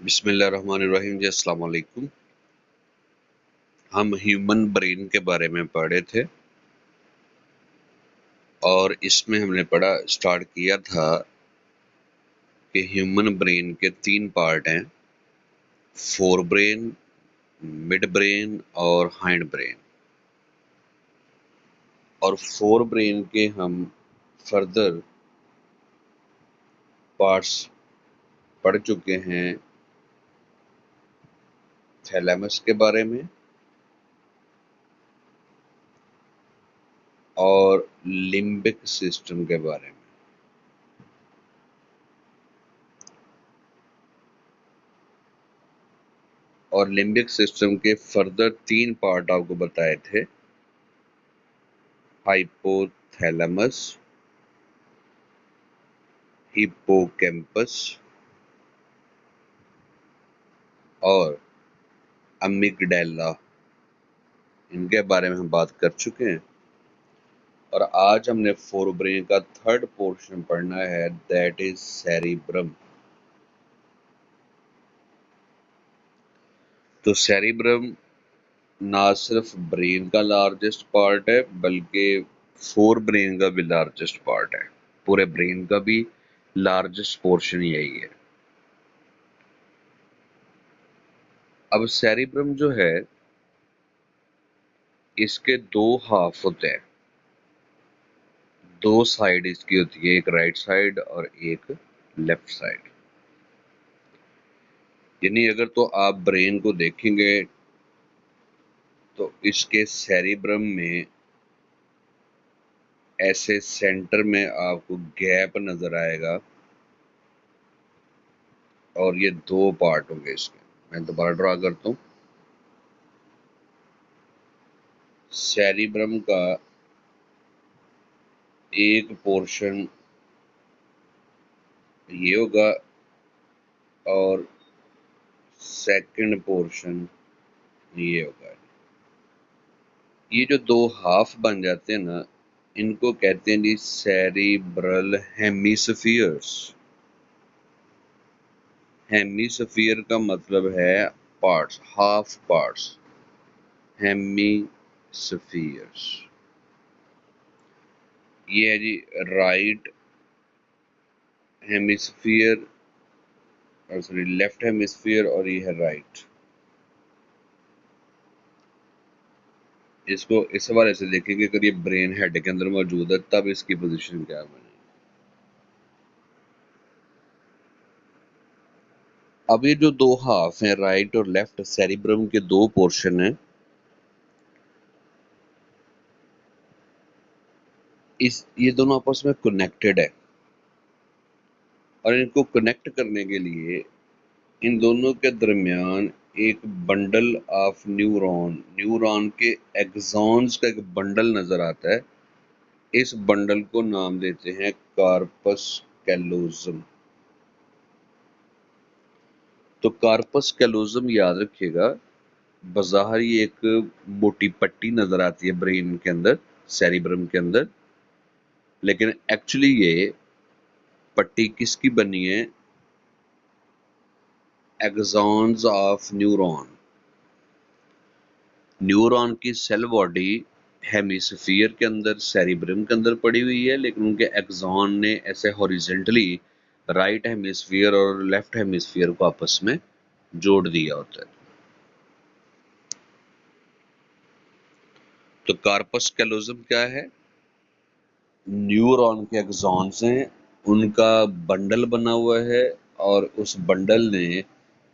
बिस्मिल्लाहिर्रहमानिर्रहीम जी, अस्सलाम वालेकुम। हम ह्यूमन ब्रेन के बारे में पढ़े थे और इसमें हमने पढ़ा स्टार्ट किया था कि ह्यूमन ब्रेन के 3 पार्ट हैं, फोर ब्रेन, मिड ब्रेन और हाइंड ब्रेन। और फोर ब्रेन के हम फर्दर पार्ट्स पढ़ चुके हैं, थैलेमस के बारे में और लिम्बिक सिस्टम के बारे में। और लिम्बिक सिस्टम के फर्दर 3 पार्ट आपको बताए थे, हाइपोथैलेमस, हिप्पोकैम्पस और अमिगडैला। इनके बारे में हम बात कर चुके हैं। और आज हमने फोरब्रेन का थर्ड पोर्शन पढ़ना है, दैट इज सेरिब्रम। तो सेरिब्रम ना सिर्फ ब्रेन का लार्जेस्ट पार्ट है बल्कि फोर ब्रेन का भी लार्जेस्ट पार्ट है। पूरे ब्रेन का भी लार्जेस्ट पोर्शन यही है। अब सेरिब्रम जो है, इसके 2 हाफ होते हैं, 2 साइड इसकी होती है, एक राइट साइड और एक लेफ्ट साइड। यानी अगर तो आप ब्रेन को देखेंगे तो इसके सेरिब्रम में ऐसे सेंटर में आपको गैप नजर आएगा और ये 2 पार्ट होंगे इसके। मैं दोबारा ड्रा करता हूँ। सेरिब्रम का एक पोर्शन ये होगा और सेकंड पोर्शन ये होगा। ये जो 2 हाफ बन जाते हैं ना, इनको कहते हैं जी सेरिब्रल हेमिस्फीयर्स। हेमिस्फीयर का मतलब है पार्ट्स, हाफ पार्ट्स, हेमिस्फीयर्स। ये है जी right hemisphere, sorry left hemisphere, और ये है राइट। इसको इस हवाले से देखेंगे, अगर ये ब्रेन हेड के अंदर मौजूद है तब इसकी पोजीशन क्या बनेगी। अब ये जो 2 हाफ हैं, राइट और लेफ्ट, सेरिब्रम के 2 पोर्शन हैं, ये दोनों आपस में कनेक्टेड है। और इनको कनेक्ट करने के लिए इन दोनों के दरमियान एक बंडल ऑफ न्यूरॉन के एक्सॉन्स का एक बंडल नजर आता है। इस बंडल को नाम देते हैं कार्पस कैलोजम। तो कार्पस कैलोजम याद रखिएगा, बज़ाहिर ये एक मोटी पट्टी नजर आती है ब्रेन के अंदर, सेरिब्रम के अंदर, लेकिन एक्चुअली ये पट्टी किसकी बनी है? एक्सॉन्स ऑफ न्यूरॉन की सेल बॉडी हेमिस्फीयर के अंदर, सेरिब्रम के अंदर पड़ी हुई है, लेकिन उनके एक्सॉन ने ऐसे हॉरिजेंटली राइट हेमिस्फीयर और लेफ्ट हेमिस्फीयर को आपस में जोड़ दिया होता है। तो कार्पस कैलोजम क्या है? न्यूरॉन के एक्सॉन्स हैं, उनका बंडल बना हुआ है और उस बंडल ने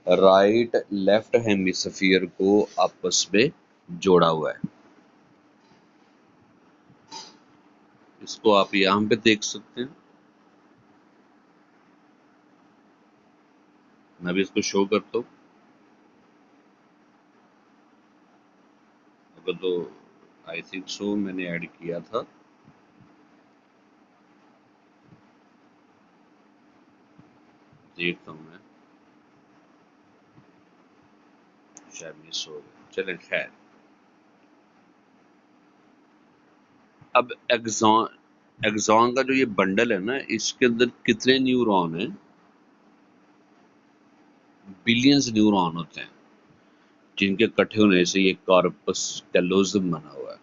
राइट लेफ्ट हेमिस्फीयर को आपस में जोड़ा हुआ है। इसको आप यहाँ पे देख सकते हैं। मैं भी इसको शो करता हूँ। अगर तो आई थिंक सो मैंने ऐड किया था। देखता हूँ मैं, शायद मिस हो गया। चले खैर। अब एक्सॉन का जो ये बंडल है ना, इसके अंदर कितने न्यूरॉन हैं? बिलियंस न्यूरॉन होते हैं जिनके इकट्ठे होने से ये कॉर्पस कैलोजम बना हुआ है।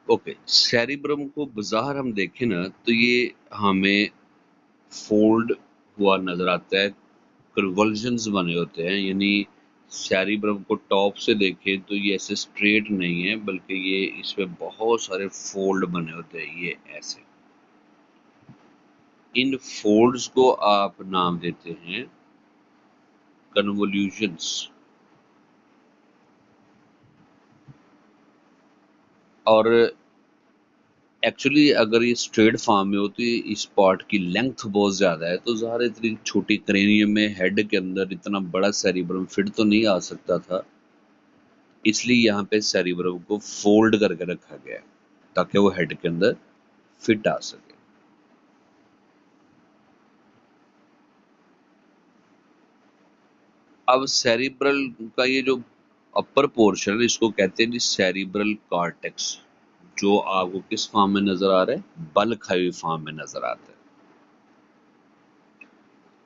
ओके, सेरिब्रम को बाजार हम देखें ना तो ये हमें फोल्ड हुआ नजर आता है, कन्वर्जन्स बने होते हैं, यानी सेरिब्रम को टॉप से देखें तो ये ऐसे स्ट्रेट नहीं है बल्कि ये इसमें बहुत सारे फोल्ड बने होते हैं, ये ऐसे। इन फोल्ड्स को आप नाम देते हैं कन्वोल्यूशंस। और एक्चुअली अगर ये स्ट्रेट फॉर्म में होती, इस पार्ट की लेंथ बहुत ज़्यादा है, तो ज़ाहिर है इतनी छोटी क्रेनियम में हेड के अंदर इतना बड़ा सेरिब्रम फिट तो नहीं आ सकता था, इसलिए यहाँ पे सेरिब्रम को फोल्ड करके रखा गया है ताकि वो हेड के अंदर फिट आ सके। अब सेरिब्रल का ये जो अपर पोर्शन है इसको कहते हैं जी सेरिब्रल कॉर्टेक्स, जो आपको किस फॉर्म में नजर आ रहा है, बल्क हाई फॉर्म में नजर आता है।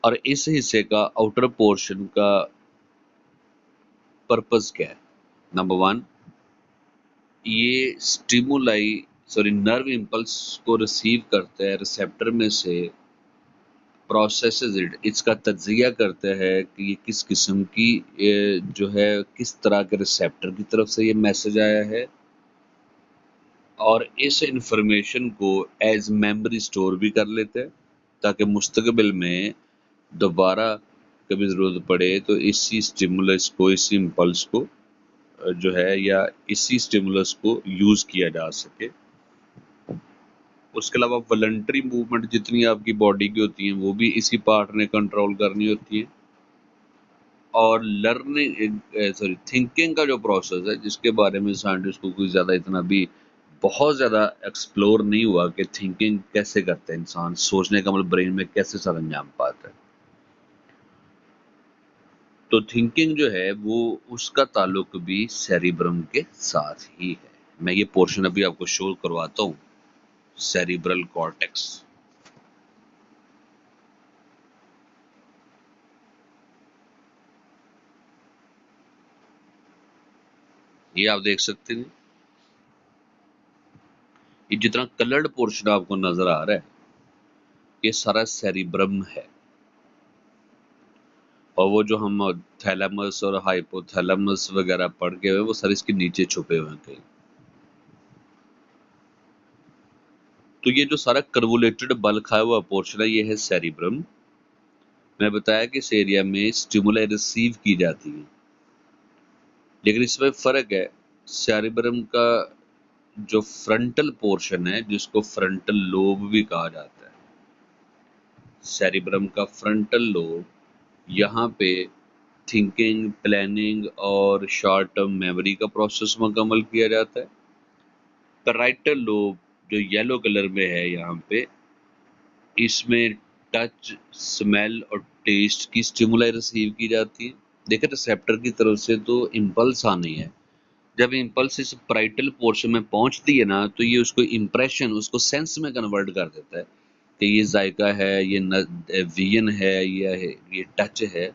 और इस हिस्से का आउटर पोर्शन का पर्पस क्या है? नंबर वन, ये नर्व इंपल्स को रिसीव करता है रिसेप्टर में से, प्रोसेसेस इट, इसका तज्जिया करता है कि ये किस किस्म की जो है किस तरह के रिसेप्टर की तरफ से ये मैसेज आया है, और इस इंफॉर्मेशन को एज मेमोरी स्टोर भी कर लेते हैं ताकि मुस्तकबिल में दोबारा कभी ज़रूरत पड़े तो इसी स्टिमुलस को, इसी इम्पल्स को जो है या इसी स्टिमुलस को यूज़ किया जा सके। उसके अलावा वॉलंटरी मूवमेंट जितनी आपकी बॉडी की होती हैं वो भी इसी पार्ट ने कंट्रोल करनी होती है। और थिंकिंग का जो प्रोसेस है जिसके बारे में साइंटिस्ट को कोई ज़्यादा इतना भी बहुत ज़्यादा एक्सप्लोर नहीं हुआ कि थिंकिंग कैसे करते हैं इंसान, सोचने का मतलब ब्रेन में कैसे सरंजाम पाता है, तो थिंकिंग जो है वो उसका ताल्लुक भी सेरिब्रम के साथ ही है। मैं ये पोर्शन अभी आपको शो करवाता हूँ, सेरिब्रल कॉर्टेक्स। ये आप देख सकते हैं, ये जितना कलर्ड पोर्शन आपको नजर आ रहा है ये सारा सेरिब्रम है, और वो जो हम थैलेमस और हाइपोथैलेमस वगैरह पढ़ के हुए वो सारे इसके नीचे छुपे हुए हैं कहीं। तो ये जो सारा कर्वुलेटेड बल खाया हुआ पोर्शन है ये है सेरिब्रम। मैं बताया कि इस एरिया में स्टिमुलाई रिसीव की जाती है, लेकिन इसमें फर्क है। सेरिब्रम का जो फ्रंटल पोर्शन है जिसको फ्रंटल लोब भी कहा जाता है, सेरिब्रम का फ्रंटल लोब, यहाँ पे थिंकिंग, प्लानिंग और शॉर्ट टर्म मेमोरी का प्रोसेस मुकम्मल किया जाता है। पैराइटल लोब जो येलो कलर में है यहाँ पे, इसमें टच, स्मेल और टेस्ट की स्टिमुलाई रिसीव की जाती है। देखिए रिसेप्टर की तरफ से तो इम्पल्स आनी है, जब इम्पल्स इस पैराइटल पोर्शन में पहुंचती है ना तो ये उसको इम्प्रेशन, उसको सेंस में कन्वर्ट कर देता है कि ये जायका है, ये विजन है, ये टच है।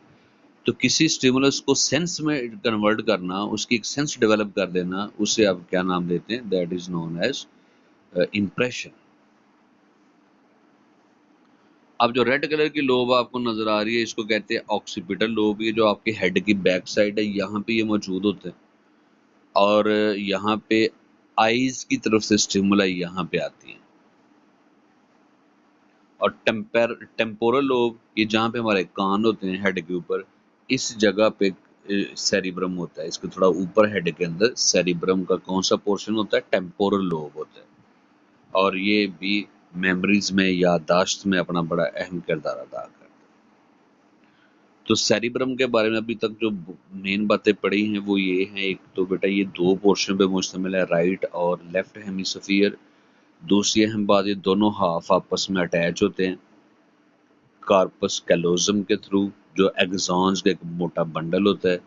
तो किसी स्टिमुलस को सेंस में कन्वर्ट करना, उसकी एक सेंस डेवलप कर देना, उसे आप क्या नाम देते हैं, that is known as impression. अब जो रेड कलर की लोब आपको नजर आ रही है इसको कहते हैं ऑक्सीपिटल लोब। ये जो आपके हेड की बैक साइड है यहाँ पे ये मौजूद होते हैं, और यहाँ पे आईज की तरफ से स्टिमुलाई यहाँ पे आती है। और टेम्पोरल लोब, ये जहाँ पे हमारे कान होते हैं हेड के ऊपर, इस जगह पे सेरिब्रम होता है। इसके थोड़ा ऊपर हेड के अंदर सेरिब्रम का कौन सा पोर्शन होता है, टेम्पोरल लोब होता है, और ये भी मेमोरीज में, याददाश्त में अपना बड़ा अहम किरदार अदा करता है। तो सेरिब्रम के बारे में अभी तक जो मेन बातें पढ़ी हैं वो ये हैं, एक तो बेटा ये दो पोर्शन पे मुश्तमिल है, राइट और लेफ्ट हेमिस्फीयर। दूसरी अहम बात, ये दोनों हाफ आपस में अटैच होते हैं कार्पस कैलोजम के थ्रू, जो एक्सॉन्स का एक मोटा बंडल होता है।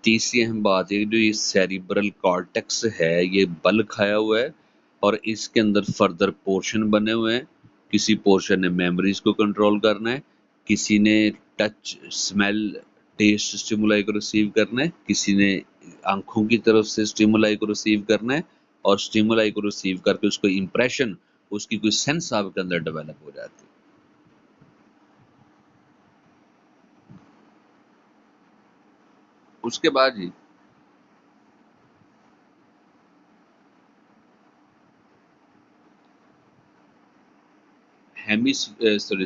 तीसरी अहम बात ये, जो ये सेरिब्रल कॉर्टेक्स है ये बल खाया हुआ है और इसके अंदर फर्दर पोर्शन बने हुए हैं। किसी पोर्शन ने मेमोरीज को कंट्रोल करना है, किसी ने टच, स्मेल, टेस्ट स्टिमुलाई को रिसीव करना है, किसी ने आंखों की तरफ से स्टिमुलाई को रिसीव करना है, और स्टिमुलाई को रिसीव करके उसको इंप्रेशन, उसकी कोई सेंस आपके अंदर डेवलप हो जाती है। उसके बाद ही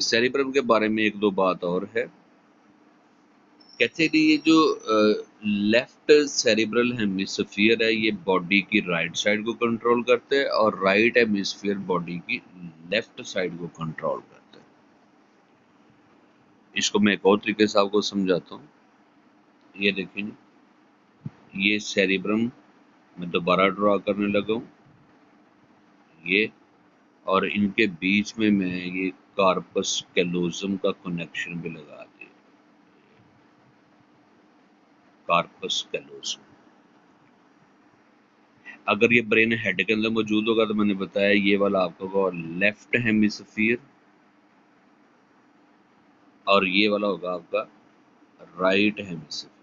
सेरिब्रम के बारे में एक दो बात और है। कहते हैं कि ये जो लेफ्ट सेरिब्रल हेमिस्फीयर है, ये बॉडी की राइट साइड को कंट्रोल करते हैं, और राइट हेमिस्फीयर बॉडी की लेफ्ट साइड को कंट्रोल करते हैं। इसको मैं एक और तरीके से आपको समझाता हूँ। ये देखें, ये सेरिब्रम मैं दोबारा ड्रॉ करने लगा हूँ, ये, और इनके बीच में मैं ये कार्पस कैलोजम का कनेक्शन भी लगा दिया, कार्पस कैलोजम। अगर ये ब्रेन हेड के अंदर मौजूद होगा तो मैंने बताया ये वाला आपका होगा लेफ्ट हेमिस्फीयर, और ये वाला होगा आपका राइट हेमिस्फीयर।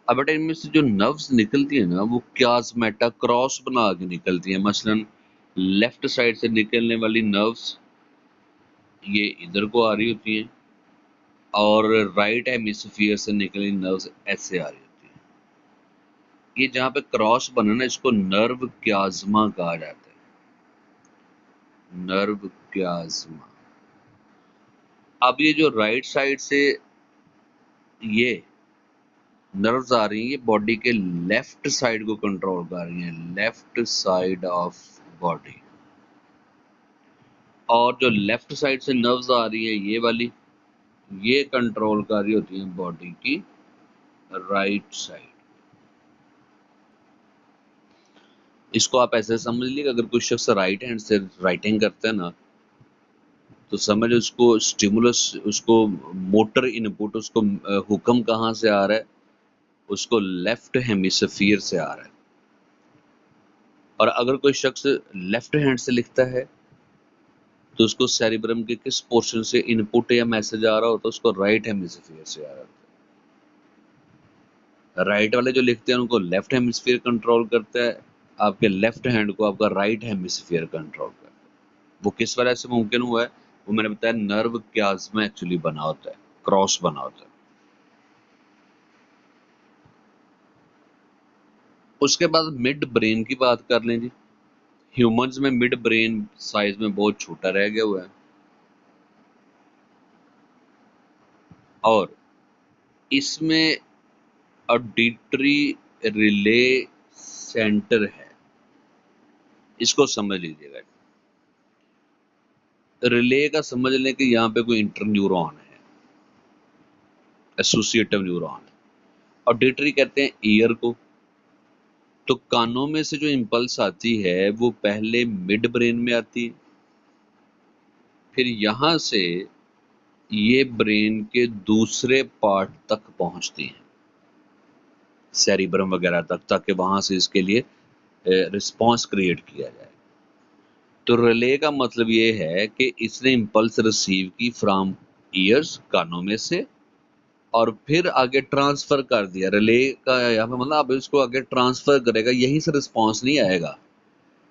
अब बेटा इनमें से जो नर्व्स निकलती है ना, वो क्यास्मेटा क्रॉस बना के निकलती है। मसलन लेफ्ट साइड से निकलने वाली नर्व्स ये इधर को आ रही होती हैं, और राइट हेमिस्फीयर से निकलने नर्व्स ऐसे आ रही होती हैं। ये जहाँ पे क्रॉस बना ना, इसको नर्व क्याज्मा कहा जाता है, नर्व क्याज्मा। अब ये जो राइट साइड से ये नर्व्स आ रही हैं, ये बॉडी के लेफ्ट साइड को कंट्रोल कर रही हैं, लेफ्ट साइड ऑफ बॉडी। और जो लेफ्ट साइड से नर्व्स आ रही है ये वाली, ये कंट्रोल कर रही होती हैं बॉडी की राइट साइड। इसको आप ऐसे समझ लीजिए, अगर कोई शख्स राइट हैंड से राइटिंग करता है ना, तो समझ उसको स्टिमुलस, उसको मोटर इनपुट, उसको हुक्म कहाँ से आ रहा है, उसको लेफ्ट हेमिस्फीयर से आ रहा है। और अगर कोई शख्स लेफ्ट हैंड से लिखता है तो उसको सेरिब्रम के किस पोर्शन से इनपुट या मैसेज आ रहा होता है, उसको राइट हेमिस्फीयर से आ रहा है। राइट वाले जो लिखते हैं उनको लेफ्ट हेमिस्फीयर कंट्रोल करता है, आपके लेफ्ट हैंड को आपका राइट हेमिस्फीयर कंट्रोल करता है। वो किस वजह से मुमकिन हुआ है, वो मैंने बताया नर्व क्याज्मा एक्चुअली बना होता है, क्रॉस बना होता है। उसके बाद मिड ब्रेन की बात कर लें जी। ह्यूमंस में मिड ब्रेन साइज में बहुत छोटा रह गया हुआ है, और इसमें ऑडिटरी रिले सेंटर है। इसको समझ लीजिएगा। रिले का समझ लें कि यहाँ पे कोई इंटर न्यूरॉन है, एसोसिएटिव न्यूरॉन है। ऑडिटरी कहते हैं ईयर को। तो कानों में से जो इम्पल्स आती है वो पहले मिड ब्रेन में आती है, फिर यहाँ से ये ब्रेन के दूसरे पार्ट तक पहुंचती है, सेरिब्रम वगैरह तक, ताकि वहां से इसके लिए रिस्पांस क्रिएट किया जाए। तो रिले का मतलब ये है कि इसने इम्पल्स रिसीव की फ्रॉम ईयर्स, कानों में से, और फिर आगे ट्रांसफर कर दिया। रिले का यहाँ पे मतलब अब इसको आगे ट्रांसफर करेगा, यहीं से रिस्पांस नहीं आएगा,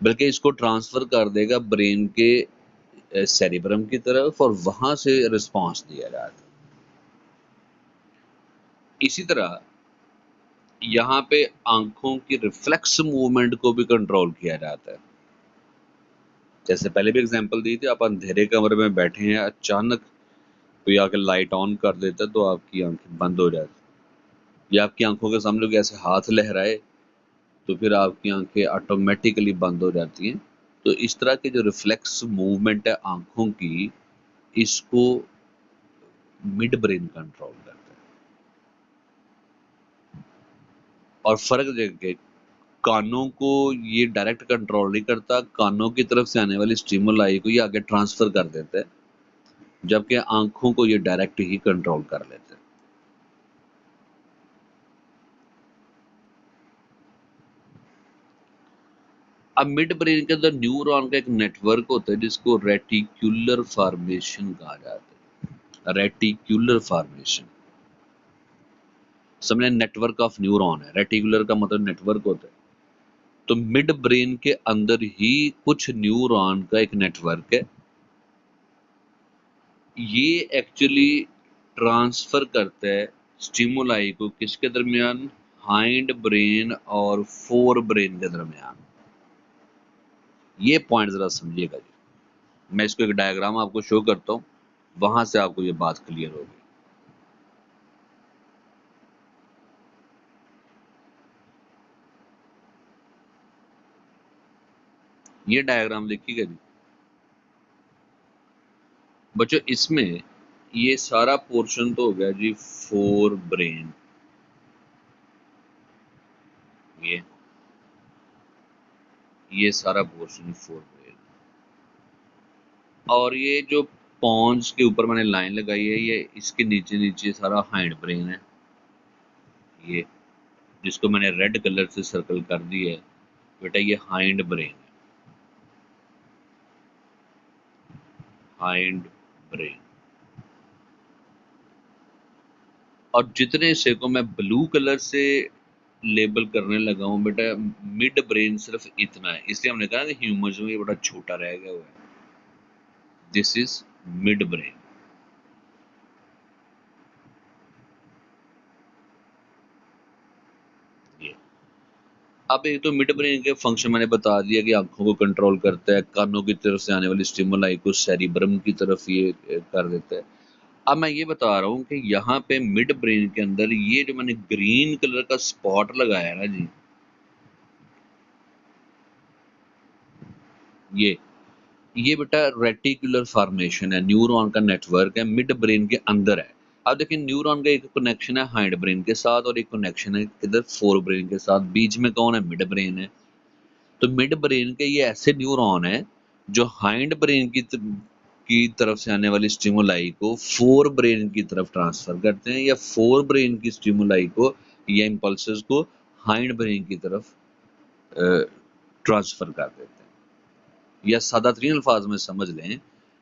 बल्कि इसको ट्रांसफर कर देगा ब्रेन के सेरिब्रम की तरफ, और वहां से रिस्पांस दिया जाएगा। इसी तरह यहाँ पे आंखों की रिफ्लेक्स मूवमेंट को भी कंट्रोल किया जाता है। जैसे पहले भी एग्जांपल दी थी, आप अंधेरे कमरे में बैठे हैं, अचानक कोई आके लाइट ऑन कर देता है तो आपकी आंखें बंद हो जाती, या आपकी आंखों के सामने कोई ऐसे हाथ लहराए तो फिर आपकी आंखें ऑटोमेटिकली बंद हो जाती हैं। तो इस तरह के जो रिफ्लेक्स मूवमेंट है आंखों की, इसको मिड ब्रेन कंट्रोल करता है। और फर्क देखे, कानों को ये डायरेक्ट कंट्रोल नहीं करता, कानों की तरफ से आने वाली स्टिमुलाई को ये आगे ट्रांसफर कर देता है, जबकि आंखों को ये डायरेक्ट ही कंट्रोल कर लेता है। अब मिड ब्रेन के अंदर न्यूरॉन का एक नेटवर्क होता है जिसको रेटिक्यूलर फॉर्मेशन कहा जाता है। रेटिक्यूलर फॉर्मेशन समझे, नेटवर्क ऑफ न्यूरॉन है। रेटिकुलर का मतलब नेटवर्क होता है। तो मिड ब्रेन के अंदर ही कुछ न्यूरॉन का एक नेटवर्क है। ये एक्चुअली ट्रांसफर करता है स्टिमुलाई को किसके दरमियान, हाइंड ब्रेन और फोर ब्रेन के दरमियान। ये पॉइंट जरा समझिएगा जी। मैं इसको एक डायग्राम आपको शो करता हूं, वहां से आपको ये बात क्लियर होगी। ये डायग्राम देखिएगा जी बच्चों। इसमें ये सारा पोर्शन तो हो गया जी फोर ब्रेन, ये सारा पोर्शन फोर ब्रेन। और ये जो पॉन्स के ऊपर मैंने लाइन लगाई है, ये इसके नीचे नीचे सारा हाइंड ब्रेन है। ये जिसको मैंने रेड कलर से सर्कल कर दिया है बेटा, ये हाइंड ब्रेन है। Hind brain. और जितने हिस्से को मैं ब्लू कलर से लेबल करने लगा हूं बेटा, मिड ब्रेन सिर्फ इतना है। इसलिए हमने कहा कि ह्यूमंस में ये बड़ा छोटा रह गया हुआ है। This is mid brain. ये अब एक तो मिड ब्रेन के फंक्शन मैंने बता दिया कि आंखों को कंट्रोल करता है, कानों की तरफ से आने वाली स्टिमुलाई को सेरिब्रम की तरफ ये कर देता है। अब मैं ये बता रहा हूँ कि यहाँ पे मिड ब्रेन के अंदर ये जो मैंने ग्रीन कलर का स्पॉट लगाया है ना जी, ये बेटा रेटिकुलर फॉर्मेशन है, न्यूरॉन का नेटवर्क है, मिड ब्रेन के अंदर है। अब देखिए न्यूरॉन का एक कनेक्शन है हाइंड ब्रेन के साथ और एक कनेक्शन है इधर फोर ब्रेन के साथ। बीच में कौन है, मिड ब्रेन है। तो मिड ब्रेन के ये ऐसे न्यूरॉन है जो हाइंड ब्रेन की तरफ से आने वाली स्टिमुलाई को फोर ब्रेन की तरफ ट्रांसफर करते हैं, या फोर ब्रेन की स्टिमुलाई को या इम्पल्सेस को हाइंड ब्रेन की तरफ ट्रांसफर कर देते हैं। या सादा तरीन अल्फाज में समझ लें,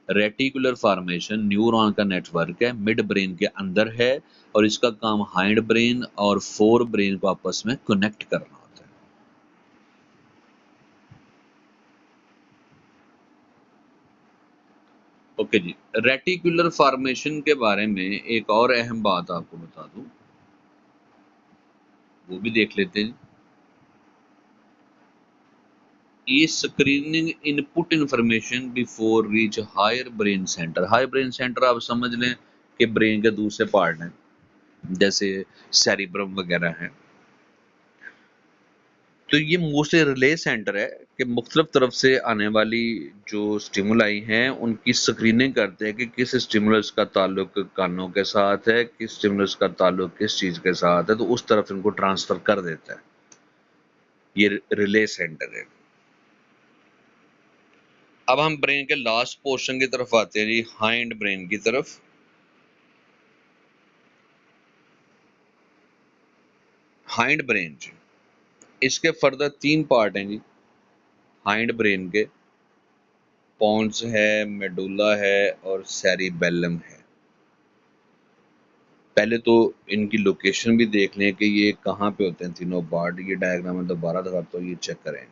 रेटिकुलर फॉर्मेशन न्यूरॉन का नेटवर्क है, मिड ब्रेन के अंदर है, और इसका काम हाइंड ब्रेन और फोर ब्रेन को आपस में कनेक्ट करना होता है। ओके जी। रेटिकुलर फॉर्मेशन के बारे में एक और अहम बात आपको बता दूं, वो भी देख लेते हैं। ये screening input information before reach higher brain centre. Higher brain centre आप समझ लें कि ब्रेन के दूसरे पार्ट हैं, जैसे सेरिब्रम वगैरह हैं। तो ये मोस्टली रिले सेंटर है कि मुख्तलिफ तरफ से आने वाली जो स्टिमुलाई हैं उनकी स्क्रीनिंग करते हैं कि किस स्टिमुलस का ताल्लुक कानों के साथ है, किस स्टिमुलस का ताल्लुक किस चीज़ के साथ है, तो उस तरफ इनको ट्रांसफ़र कर देता है। ये रिले सेंटर है। अब हम ब्रेन के लास्ट पोर्शन की तरफ आते हैं जी, हाइंड ब्रेन की तरफ। हाइंड ब्रेन जी, इसके फर्दर तीन पार्ट हैं जी हाइंड ब्रेन के। पॉन्स है, मेडुला है और सेरिबेलम है। पहले तो इनकी लोकेशन भी देख लें कि ये कहाँ पे होते हैं तीनों पार्ट। ये डायग्राम में दोबारा दिखाता हूँ, ये चेक करें।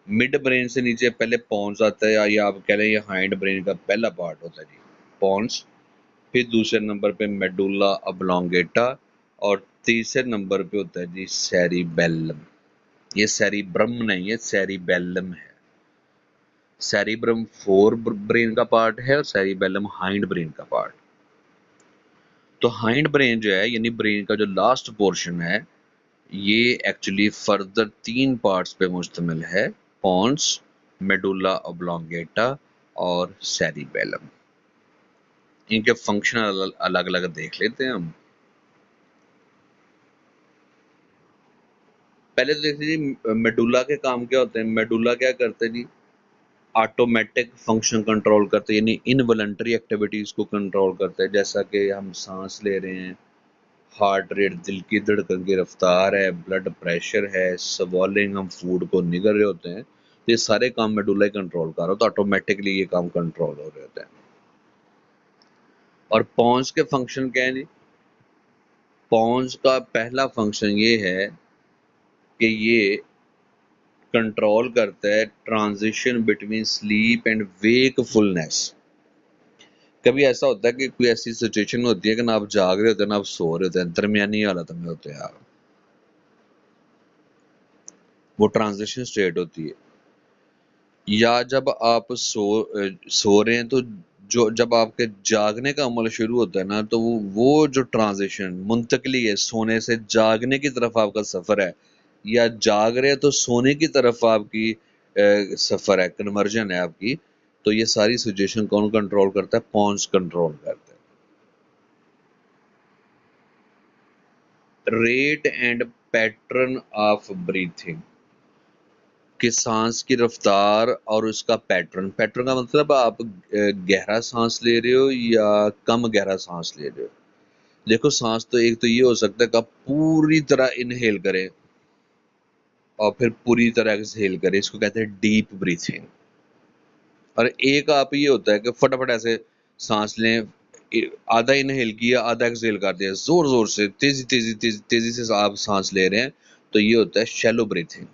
मिड ब्रेन से नीचे पहले पॉन्स आता है, या आप कह लें ये हाइंड ब्रेन का पहला पार्ट होता है जी, पॉन्स। फिर दूसरे नंबर पे मेडुला ऑब्लोंगेटा, और तीसरे नंबर पे होता है जी सेरिबेलम। ये सेरिब्रम नहीं है, सेरिबेलम है। सेरिब्रम फोर ब्रेन का पार्ट है और सेरिबेलम हाइंड ब्रेन का पार्ट। तो हाइंड ब्रेन जो है, यानी ब्रेन का जो लास्ट पोर्शन है, ये एक्चुअली फर्दर तीन पार्ट्स पे मुश्तमिल है, पॉन्स, मेडुला ऑब्लोंगेटा और सेरिबेलम। इनके फंक्शन अलग अलग देख लेते हैं हम। पहले तो देखते जी मेडुला के काम क्या होते हैं। मेडुला क्या करते हैं जी, ऑटोमेटिक फंक्शन कंट्रोल करते हैं, यानी इनवॉलंटरी एक्टिविटीज को कंट्रोल करते हैं, जैसा कि हम सांस ले रहे हैं, हार्ट रेट, दिल की धड़कन की रफ्तार है, ब्लड प्रेशर है, स्वॉलिंग, हम फूड को निगल रहे होते हैं, तो ये सारे काम मेडुला ही कंट्रोल कर रहा हो, तो ऑटोमेटिकली ये काम कंट्रोल हो रहे होते हैं। और पॉन्स के फंक्शन क्या है जी? पॉन्स का पहला फंक्शन ये है कि ये कंट्रोल करता है transition between sleep and wakefulness. कभी ऐसा होता है कि कोई ऐसी सिचुएशन होती है कि ना आप जाग रहे होते हैं ना आप सो रहे होते हैं, दरमियानी हालत में होते हैं आप, वो ट्रांजिशन स्टेट होती है। या जब आप सो रहे हैं, तो जो जब आपके जागने का अमल शुरू होता है ना, तो वो जो ट्रांजिशन मुंतकली है, सोने से जागने की तरफ आपका सफर है, या जाग रहे हैं तो सोने की तरफ आपकी सफर है, कन्वर्जन है आपकी, तो ये सारी सिचुएशन कौन कंट्रोल करता है? पॉन्स कंट्रोल करता है। Rate and pattern of breathing, कि सांस की रफ्तार और उसका पैटर्न। पैटर्न का मतलब आप गहरा सांस ले रहे हो या कम गहरा सांस ले रहे हो। देखो, सांस तो एक तो ये हो सकता है कि आप पूरी तरह इनहेल करें और फिर पूरी तरह एक्सहेल करें, इसको कहते हैं डीप ब्रीथिंग। और एक आप ये होता है कि फटाफट ऐसे सांस लें, आधा इनहेल किया, आधा एक्सहेल कर दिया, जोर जोर से, तेजी तेजी तेजी तेजी से आप सांस ले रहे हैं, तो ये होता है शैलो ब्रीथिंग।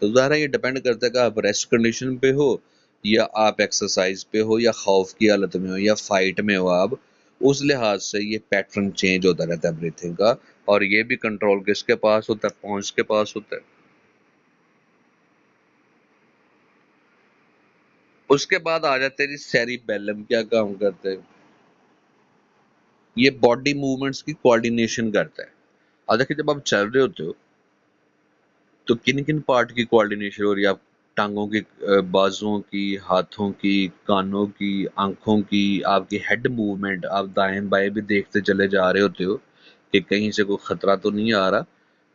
तो ज़ाहिर है ये डिपेंड करता है कि आप रेस्ट कंडीशन पे हो या आप एक्सरसाइज पे हो या खौफ की हालत में हो या फाइट में हो आप, उस लिहाज से ये पैटर्न चेंज होता रहता है ब्रीथिंग का। और ये भी कंट्रोल किसके पास होता है? पॉन्स के पास होता है। उसके बाद आ जाते हैं जी सेरिबेलम, क्या काम करते हैं? ये बॉडी मूवमेंट्स की कोऑर्डिनेशन करता है। अब देखिए, जब आप चल रहे होते हो तो किन किन पार्ट की कोऑर्डिनेशन हो रही है? आप टांगों की, बाजुओं की, हाथों की, कानों की, आंखों की, आपकी हेड मूवमेंट, आप दाएं बाएं भी देखते चले जा रहे होते हो कि कहीं से कोई खतरा तो नहीं आ रहा,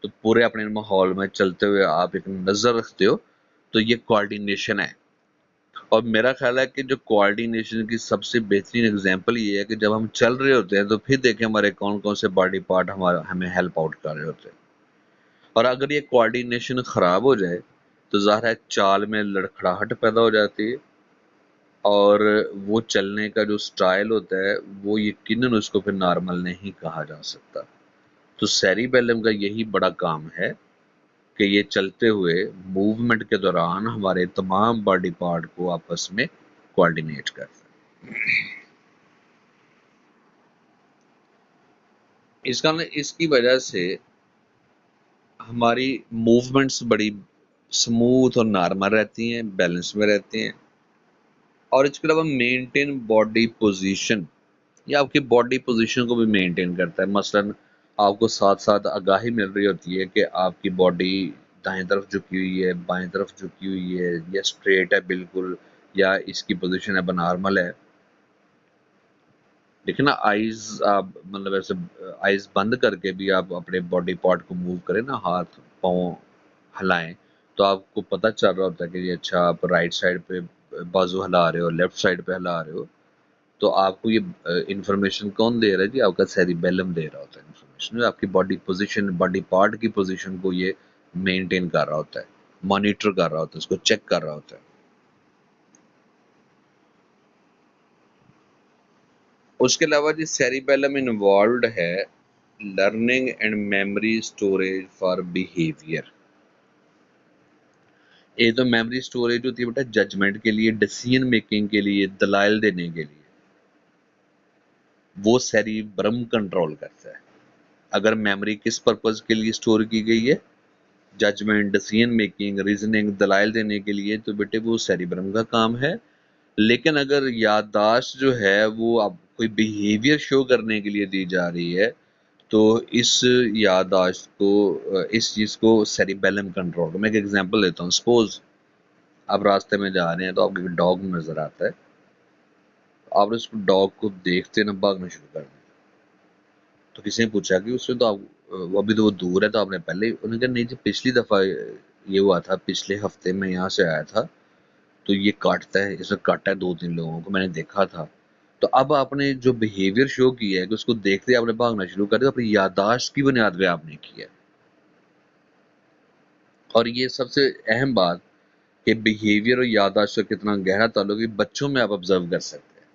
तो पूरे अपने माहौल में चलते हुए आप एक नजर रखते हो, तो ये कोऑर्डिनेशन है। और मेरा ख्याल है कि जो कोऑर्डिनेशन की सबसे बेहतरीन एग्जांपल ये है कि जब हम चल रहे होते हैं तो फिर देखें हमारे कौन कौन से बॉडी पार्ट हमारा हमें हेल्प आउट कर रहे होते हैं। और अगर ये कोऑर्डिनेशन खराब हो जाए तो ज़ाहिर है चाल में लड़खड़ाहट पैदा हो जाती है, और वो चलने का जो स्टाइल होता है वो यकीनन उसको फिर नॉर्मल नहीं कहा जा सकता। तो सेरिबेलम का यही बड़ा काम है कि ये चलते हुए मूवमेंट के दौरान हमारे तमाम बॉडी पार्ट को आपस में कोऑर्डिनेट करता है। इसकी वजह से हमारी मूवमेंट्स बड़ी स्मूथ और नॉर्मल रहती हैं, बैलेंस में रहती हैं। और इसके अलावा मेंटेन बॉडी पोजीशन, ये आपकी बॉडी पोजीशन को भी मेंटेन करता है। मसलन आपको साथ साथ आगाही मिल रही होती है कि आपकी बॉडी दाएं तरफ झुकी हुई है, बाएं तरफ झुकी हुई है, या स्ट्रेट है बिल्कुल, या इसकी पोजीशन है नॉर्मल है। देखिए ना, आईज आप मतलब ऐसे आईज बंद करके भी आप अपने बॉडी पार्ट को मूव करें ना, हाथ पाँव हिलाएं, तो आपको पता चल रहा होता है कि ये अच्छा आप राइट साइड पे बाजू हिला रहे हो, लेफ्ट साइड पे हिला रहे हो। तो आपको ये इंफॉर्मेशन कौन दे रहा है जी? आपका सेरिबेलम दे रहा होता है इंफॉर्मेशन। आपकी बॉडी पोजीशन, बॉडी पार्ट की पोजीशन को ये मेंटेन कर रहा होता है, मॉनिटर कर रहा होता है, उसको चेक कर रहा होता है। उसके अलावा जी सेरिबेलम इन्वॉल्व्ड है learning and memory storage for behaviour. ये तो मेमोरी स्टोरेज होती है बेटा जजमेंट के लिए, डिसीजन मेकिंग के लिए, दलाइल देने के लिए, वो सेरिब्रम कंट्रोल करता है। अगर मेमोरी किस पर्पज के लिए स्टोर की गई है? जजमेंट, डिसीजन मेकिंग, रीजनिंग, दलाइल देने के लिए, तो बेटे वो सेरिब्रम का काम है। लेकिन अगर याददाश्त जो है वो आप कोई बिहेवियर शो करने के लिए दी जा रही है, तो इस याददाश्त को, इस चीज़ को सेरिबेलम कंट्रोल। मैं एक एग्जांपल देता हूँ। सपोज आप रास्ते में जा रहे हैं तो आपको एक डॉग नजर आता है, आपने उस डॉग को देखते ना भागना शुरू कर दिया। तो किसी ने पूछा कि उससे तो आप, वो अभी तो वो दूर है, तो आपने पहले, उन्होंने कहा नहीं जी, पिछली दफा ये हुआ था, पिछले हफ्ते में यहाँ से आया था, तो ये काटता है, इसने काटा है 2-3 लोगों को, मैंने देखा था। तो अब आपने जो बिहेवियर शो किया है कि उसको देखते ही आपने भागना शुरू कर दिया, अपनी याददाश्त की बुनियाद पे आपने किया। और ये सबसे अहम बात कि बिहेवियर और याददाश्त का कितना गहरा ताल्लुक है, बच्चों में आप ऑब्जर्व कर सकते हैं।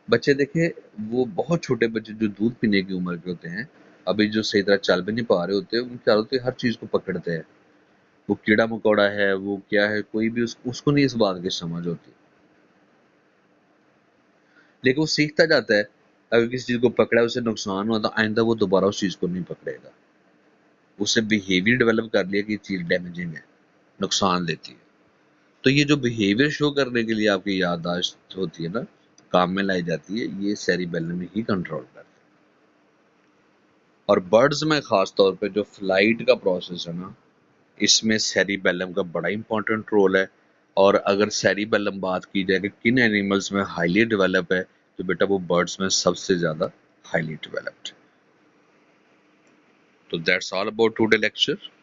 बच्चे देखे, वो बहुत छोटे बच्चे जो दूध पीने की उम्र के होते हैं, अभी जो सही तरह चल भी नहीं पा रहे होते, उनके क्या होते हैं, हर चीज को पकड़ते हैं। वो कीड़ा मकोड़ा है, वो क्या है, कोई भी उसको नहीं इस बात की समझ होती, लेकिन वो सीखता जाता है। अगर किसी चीज को पकड़ा है, उसे नुकसान हुआ, तो आइंदा वो दोबारा उस चीज को नहीं पकड़ेगा। उससे बिहेवियर डेवलप कर लिया कि ये चीज डैमेजिंग है, नुकसान देती है। तो ये जो बिहेवियर शो करने के लिए आपकी याददाश्त होती है ना, काम में लाई जाती है, ये सेरिबेलम ही कंट्रोल करता है। और बर्ड्स में खास तौर पे जो फ्लाइट का प्रोसेस है ना, इसमें सेरिबेलम का बड़ा इंपॉर्टेंट रोल है। और अगर सेरिबेलम बात की जाए कि किन एनिमल्स में हाईली डेवलप है, तो बेटा वो बर्ड्स में सबसे ज्यादा हाईली डेवलप्ड। तो that's all about today lecture.